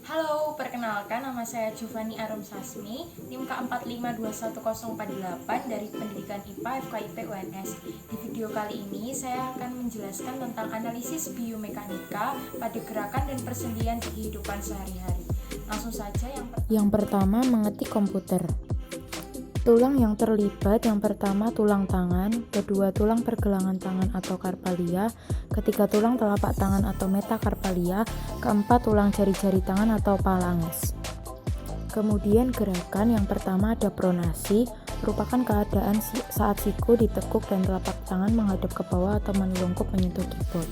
Halo, perkenalkan nama saya Juvani Arum Sasmi, NIM K45211048 dari Pendidikan IPA FKIP UNS. Di video kali ini saya akan menjelaskan tentang analisis biomekanika pada gerakan dan persendian di kehidupan sehari-hari. Langsung saja Yang pertama, mengetik komputer. Tulang yang terlibat yang pertama tulang tangan, kedua tulang pergelangan tangan atau karpalia, ketiga tulang telapak tangan atau metakarpalia, keempat tulang jari-jari tangan atau phalanges. Kemudian gerakan yang pertama ada pronasi, merupakan keadaan saat siku ditekuk dan telapak tangan menghadap ke bawah atau menelungkup menyentuh keyboard.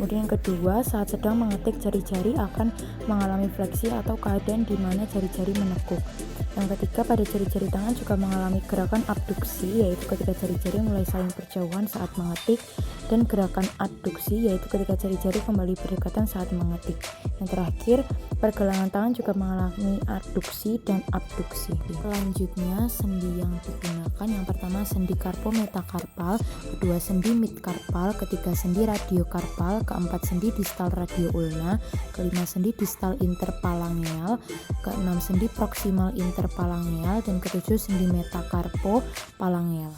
Kemudian yang kedua, saat sedang mengetik jari-jari akan mengalami fleksi atau keadaan di mana jari-jari menekuk. Yang ketiga, pada jari-jari tangan juga mengalami gerakan abduksi, yaitu ketika jari-jari mulai saling berjauhan saat mengetik, dan gerakan adduksi, yaitu ketika jari-jari kembali berdekatan saat mengetik. Yang terakhir, pergelangan tangan juga mengalami adduksi dan abduksi. Selanjutnya, sendi yang digunakan yang pertama sendi karpo-metakarpal, kedua sendi midkarpal, ketiga sendi radiokarpal, keempat sendi distal radioulna, kelima sendi distal interphalangeal, keenam sendi proksimal interphalangeal, dan ketujuh sendi metakarpophalangeal.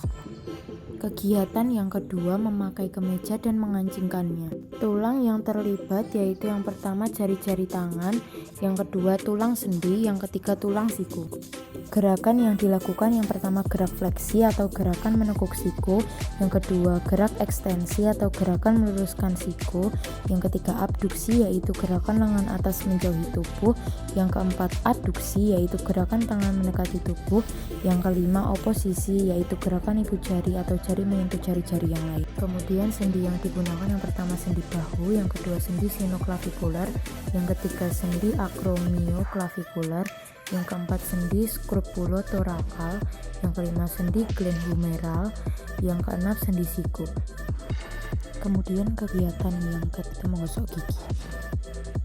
Kegiatan yang kedua memakai kemeja dan mengancingkannya. Tulang yang terlibat yaitu yang pertama jari-jari tangan, yang kedua tulang sendi, yang ketiga tulang siku. Gerakan yang dilakukan yang pertama gerak fleksi atau gerakan menekuk siku, yang kedua gerak ekstensi atau gerakan meluruskan siku, yang ketiga abduksi yaitu gerakan lengan atas menjauhi tubuh, yang keempat adduksi yaitu gerakan tangan mendekati tubuh, yang kelima oposisi yaitu gerakan ibu jari atau jari menyentuh jari-jari yang lain. Kemudian sendi yang digunakan yang pertama sendi bahu, yang kedua sendi sinoklavikular, yang ketiga sendi akromioklavikular, yang keempat sendi scropulotorakal, yang kelima sendi glenohumeral, yang keenam sendi siku. Kemudian kegiatan yang ketiga menggosok gigi.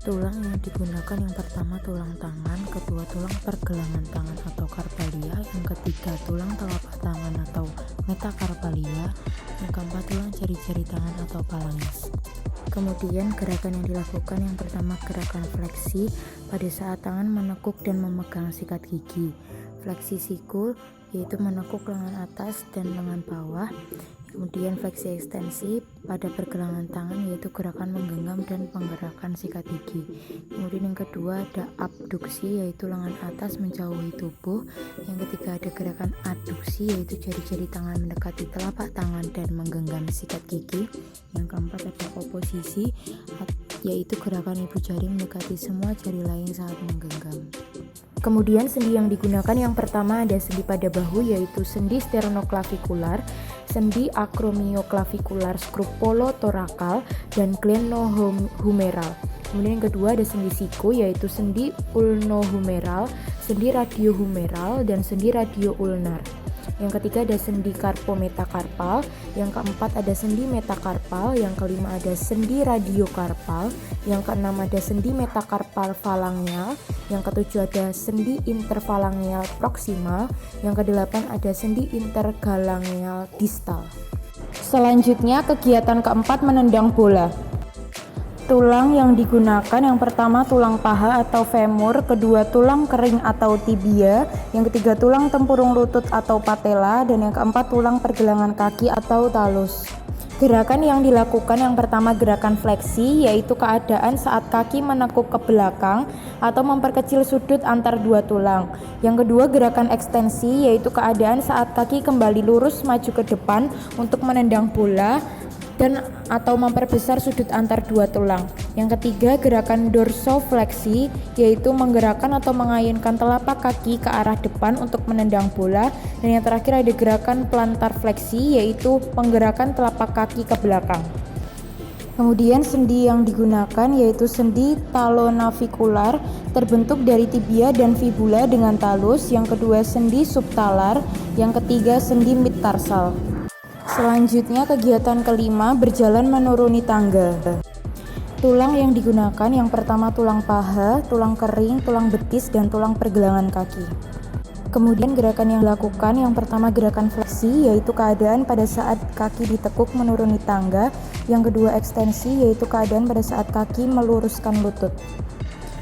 Tulang yang digunakan yang pertama tulang tangan, kedua tulang pergelangan tangan atau karpalia, yang ketiga tulang telapak tangan atau metakarpalia, yang keempat tulang jari-jari tangan atau phalanges. Kemudian gerakan yang dilakukan yang pertama gerakan fleksi pada saat tangan menekuk dan memegang sikat gigi. Fleksi siku yaitu menekuk lengan atas dan lengan bawah. Kemudian fleksi ekstensi pada pergelangan tangan yaitu gerakan menggenggam dan penggerakan sikat gigi. Kemudian yang kedua ada abduksi yaitu lengan atas menjauhi tubuh. Yang ketiga ada gerakan adduksi yaitu jari-jari tangan mendekati telapak tangan dan menggenggam sikat gigi. Yang keempat ada oposisi yaitu gerakan ibu jari mendekati semua jari lain saat menggenggam. Kemudian sendi yang digunakan yang pertama ada sendi pada bahu yaitu sendi sternoklavikular, sendi akromioklavikular scropulotorakal, dan glenohumeral. Kemudian yang kedua ada sendi siku yaitu sendi ulnohumeral, sendi radiohumeral, dan sendi radioulnar. Yang ketiga ada sendi karpo-metakarpal, yang keempat ada sendi metakarpal, yang kelima ada sendi radiokarpal, yang keenam ada sendi metakarpal phalangeal, yang ketujuh ada sendi interphalangeal proksimal, yang kedelapan ada sendi intergalangeal distal. Selanjutnya kegiatan keempat menendang bola. Tulang yang digunakan yang pertama tulang paha atau femur, kedua tulang kering atau tibia, yang ketiga tulang tempurung lutut atau patella, dan yang keempat tulang pergelangan kaki atau talus. Gerakan yang dilakukan yang pertama gerakan fleksi yaitu keadaan saat kaki menekuk ke belakang atau memperkecil sudut antar dua tulang. Yang kedua gerakan ekstensi yaitu keadaan saat kaki kembali lurus maju ke depan untuk menendang bola dan atau memperbesar sudut antar dua tulang. Yang ketiga gerakan dorsofleksi yaitu menggerakkan atau mengayunkan telapak kaki ke arah depan untuk menendang bola, dan yang terakhir ada gerakan plantar fleksi yaitu penggerakan telapak kaki ke belakang. Kemudian sendi yang digunakan yaitu sendi talonavikular terbentuk dari tibia dan fibula dengan talus, yang kedua sendi subtalar, yang ketiga sendi midtarsal. Selanjutnya kegiatan kelima berjalan menuruni tangga. Tulang yang digunakan yang pertama tulang paha, tulang kering, tulang betis, dan tulang pergelangan kaki. Kemudian gerakan yang dilakukan yang pertama gerakan fleksi yaitu keadaan pada saat kaki ditekuk menuruni tangga, yang kedua ekstensi yaitu keadaan pada saat kaki meluruskan lutut.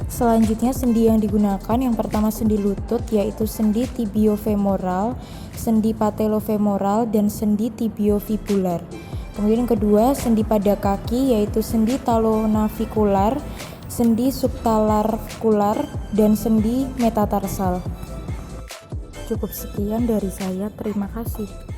Selanjutnya sendi yang digunakan yang pertama sendi lutut yaitu sendi tibiofemoral, sendi patelofemoral, dan sendi tibiofibular. Kemudian yang kedua sendi pada kaki yaitu sendi talonavikular, sendi subtalarkular, dan sendi metatarsal. Cukup sekian dari saya, terima kasih.